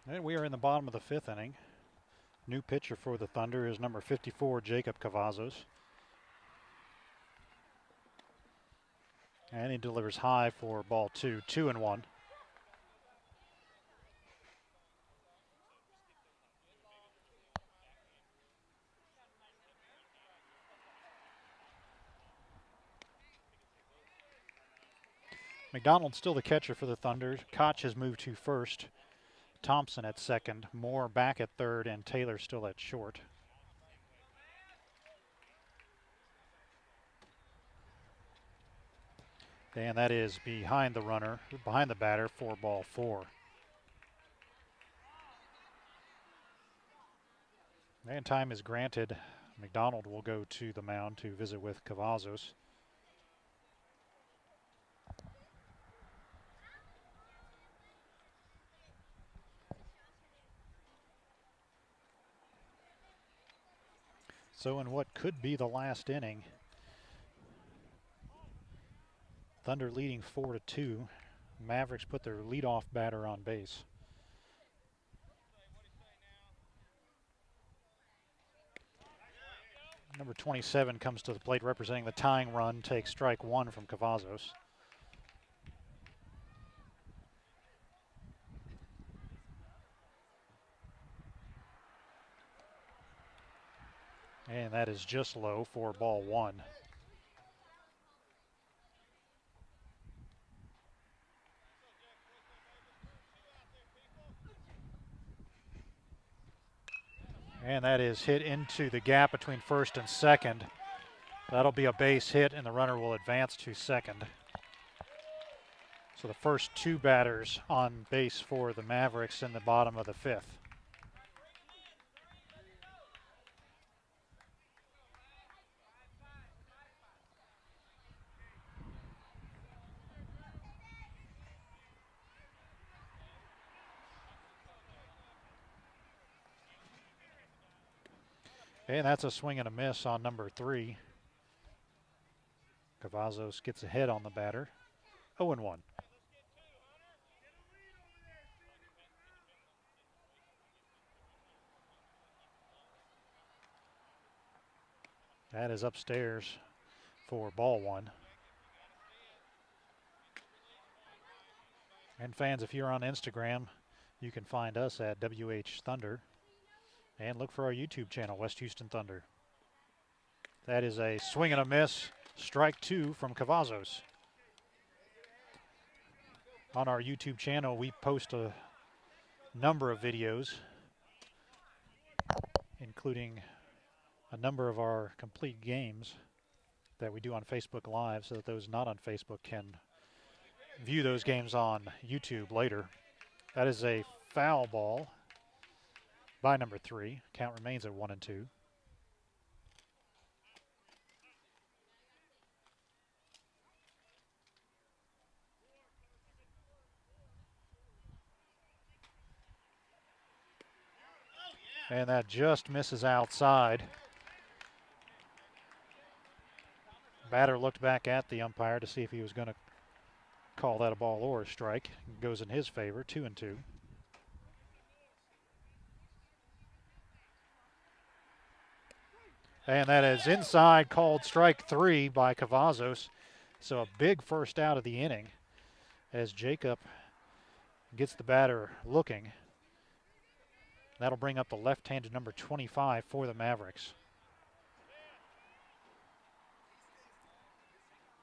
And we are in the bottom of the 5th inning. New pitcher for the Thunder is number 54, Jacob Cavazos. And he delivers high for ball 2, 2-1. McDonald's still the catcher for the Thunder. Koch has moved to first. Thompson at second. Moore back at third, and Taylor still at short. And that is behind the runner, behind the batter for ball 4. And time is granted. McDonald will go to the mound to visit with Cavazos. So in what could be the last inning, Thunder leading 4-2. Mavericks put their leadoff batter on base. Number 27 comes to the plate representing the tying run, takes strike 1 from Cavazos. And that is just low for ball 1. And that is hit into the gap between first and second. That'll be a base hit, and the runner will advance to second. So the first 2 batters on base for the Mavericks in the bottom of the 5th. And that's a swing and a miss on number 3. Cavazos gets ahead on the batter. 0-1. That is upstairs for ball 1. And fans, if you're on Instagram, you can find us at WH Thunder. And look for our YouTube channel, West Houston Thunder. That is a swing and a miss. Strike 2 from Cavazos. On our YouTube channel, we post a number of videos, including a number of our complete games that we do on Facebook Live, so that those not on Facebook can view those games on YouTube later. That is a foul ball by number 3. Count remains at 1-2. And that just misses outside. Batter looked back at the umpire to see if he was going to call that a ball or a strike. It goes in his favor, 2-2. And that is inside, called strike 3 by Cavazos. So a big first out of the inning as Jacob gets the batter looking. That'll bring up the left-handed number 25 for the Mavericks.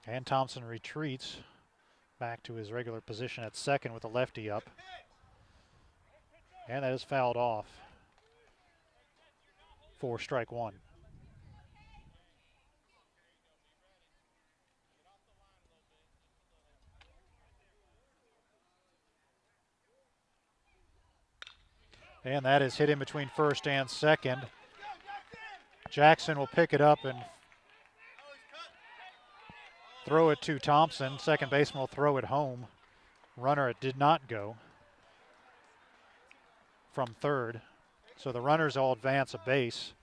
And Thompson retreats back to his regular position at second with the lefty up. And that is fouled off for strike 1. And that is hit in between first and second. Jackson will pick it up and throw it to Thompson. Second baseman will throw it home. Runner, it did not go from third. So the runners all advance a base.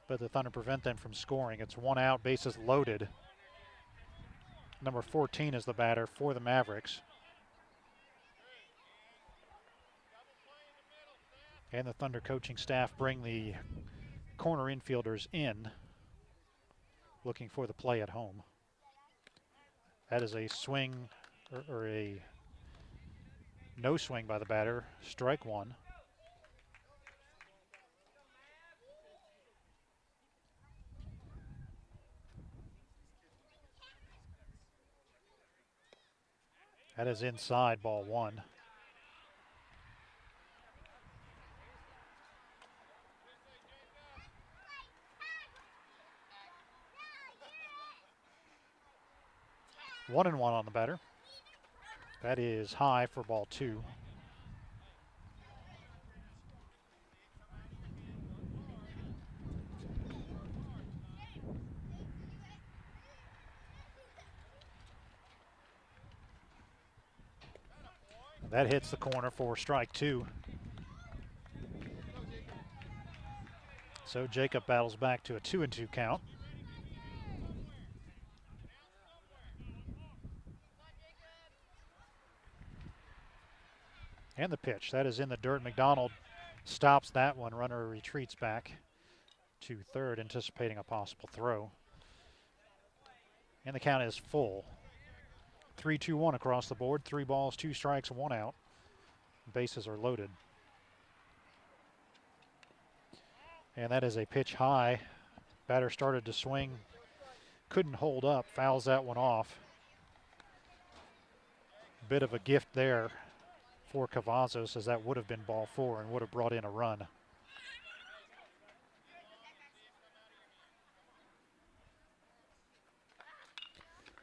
But the Thunder prevent them from scoring. It's 1 out, bases loaded. Number 14 is the batter for the Mavericks. And the Thunder coaching staff bring the corner infielders in, looking for the play at home. That is a swing, or a no swing by the batter, strike 1. That is inside, ball 1. One and one on the batter. That is high for ball 2. That hits the corner for strike 2. So Jacob battles back to a 2-2 count. And the pitch, that is in the dirt. McDonald stops that one. Runner retreats back to third, anticipating a possible throw. And the count is full. 3-2-1 across the board. 3 balls, 2 strikes, 1 out. Bases are loaded. And that is a pitch high. Batter started to swing, couldn't hold up, fouls that one off. Bit of a gift there for Cavazos, as that would have been ball 4 and would have brought in a run.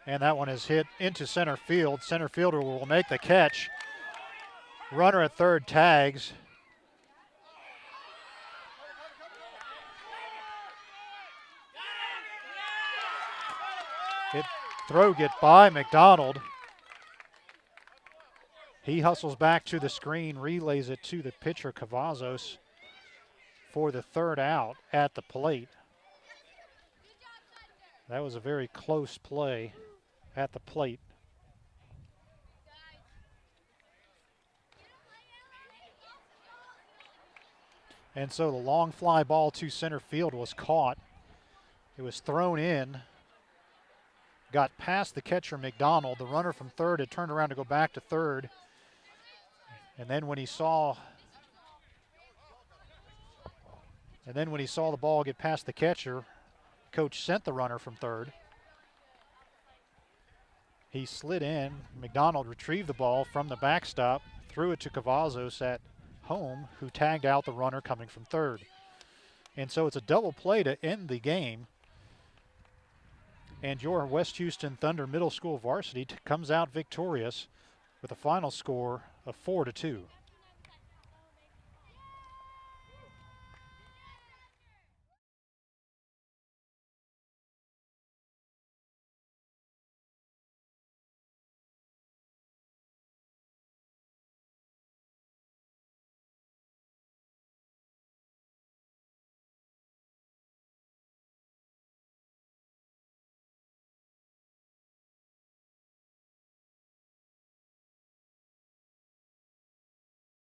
And that one is hit into center field. Center fielder will make the catch. Runner at third tags. Throw get by McDonald. He hustles back to the screen, relays it to the pitcher, Cavazos, for the third out at the plate. That was a very close play at the plate. And so the long fly ball to center field was caught. It was thrown in, got past the catcher, McDonald. The runner from third had turned around to go back to third. And then when he saw the ball get past the catcher, coach sent the runner from third. He slid in. McDonald retrieved the ball from the backstop, threw it to Cavazos at home, who tagged out the runner coming from third. And so it's a double play to end the game. And your West Houston Thunder Middle School varsity comes out victorious with a final score of 4-2.